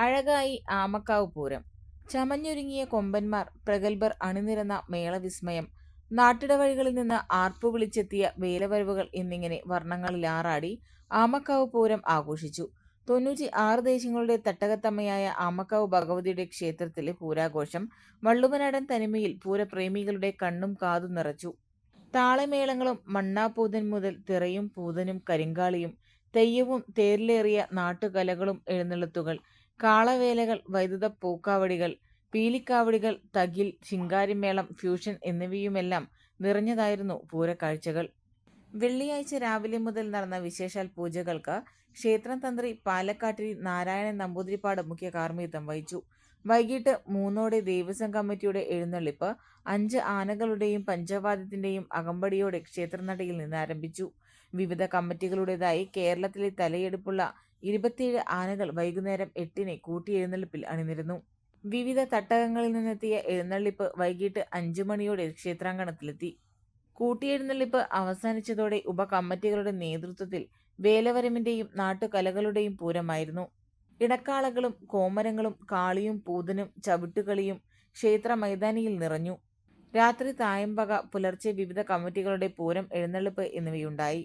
അഴകായി ആമക്കാവ് പൂരം. ചമഞ്ഞൊരുങ്ങിയ കൊമ്പന്മാർ, പ്രഗൽഭർ അണിനിരന്ന മേളവിസ്മയം, നാട്ടിടവഴികളിൽ നിന്ന് ആർപ്പു വിളിച്ചെത്തിയ വേലവരവുകൾ എന്നിങ്ങനെ വർണ്ണങ്ങളിലാറാടി ആമക്കാവ് പൂരം ആഘോഷിച്ചു. 96 ദേശങ്ങളുടെ തട്ടകത്തമ്മയായ ആമക്കാവ് ഭഗവതിയുടെ ക്ഷേത്രത്തിലെ പൂരാഘോഷം വള്ളുവനാടൻ തനിമയിൽ പൂരപ്രേമികളുടെ കണ്ണും കാതും നിറച്ചു. താളമേളങ്ങളും മണ്ണാപ്പൂതൻ മുതൽ തിറയും പൂതനും കരിങ്കാളിയും തെയ്യവും തേരിലേറിയ നാട്ടുകലകളും എഴുന്നള്ളത്തുകൾ, കാളവേലകൾ, വൈദ്യുത പൂക്കാവടികൾ, പീലിക്കാവടികൾ, തകിൽ, ശിങ്കാരിമേളം, ഫ്യൂഷൻ എന്നിവയുമെല്ലാം നിറഞ്ഞതായിരുന്നു പൂരക്കാഴ്ചകൾ. വെള്ളിയാഴ്ച രാവിലെ മുതൽ നടന്ന വിശേഷാൽ പൂജകൾക്ക് ക്ഷേത്രം തന്ത്രി പാലക്കാട്ടിരി നാരായണൻ നമ്പൂതിരിപ്പാട് മുഖ്യ കാർമ്മികത്വം വഹിച്ചു. വൈകിട്ട് 3 ദേവസ്വം കമ്മിറ്റിയുടെ എഴുന്നള്ളിപ്പ് 5 ആനകളുടെയും പഞ്ചവാദ്യത്തിന്റെയും അകമ്പടിയോടെ ക്ഷേത്രനടയിൽ നിന്ന് ആരംഭിച്ചു. വിവിധ കമ്മിറ്റികളുടേതായി കേരളത്തിലെ തലയെടുപ്പുള്ള 27 ആനകൾ വൈകുന്നേരം 8-ന് കൂട്ടിയെഴുന്നള്ളിപ്പിൽ അണിനിരന്നു. വിവിധ തട്ടകങ്ങളിൽ നിന്നെത്തിയ എഴുന്നള്ളിപ്പ് വൈകിട്ട് 5 മണിയോടെ ക്ഷേത്രാങ്കണത്തിലെത്തി. കൂട്ടിയെഴുന്നള്ളിപ്പ് അവസാനിച്ചതോടെ ഉപകമ്മിറ്റികളുടെ നേതൃത്വത്തിൽ വേലവരമിന്റെയും നാട്ടുകലകളുടെയും പൂരമായിരുന്നു. ഇടക്കാളകളും കോമരങ്ങളും കാളിയും പൂതനും ചവിട്ടുകളിയും ക്ഷേത്ര മൈതാനിയിൽ നിറഞ്ഞു. രാത്രി തായമ്പക, പുലർച്ചെ വിവിധ കമ്മിറ്റികളുടെ പൂരം എഴുന്നള്ളിപ്പ് എന്നിവയുണ്ടായി.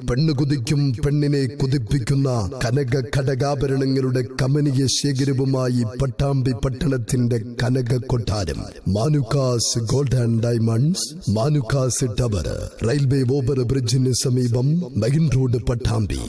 പെണ്ണ് കുതിക്കും പെണ്ണിനെ കുതിപ്പിക്കുന്ന കനക ഘടകാഭരണങ്ങളുടെ കമനീയ ശേഖരവുമായി പട്ടാമ്പി പട്ടണത്തിന്റെ കനക കൊട്ടാരം Manukkas gold and diamonds, Manukkas tower, railway over ബ്രിഡ്ജിന് സമീപം മെയിൻ റോഡ്, പട്ടാമ്പി.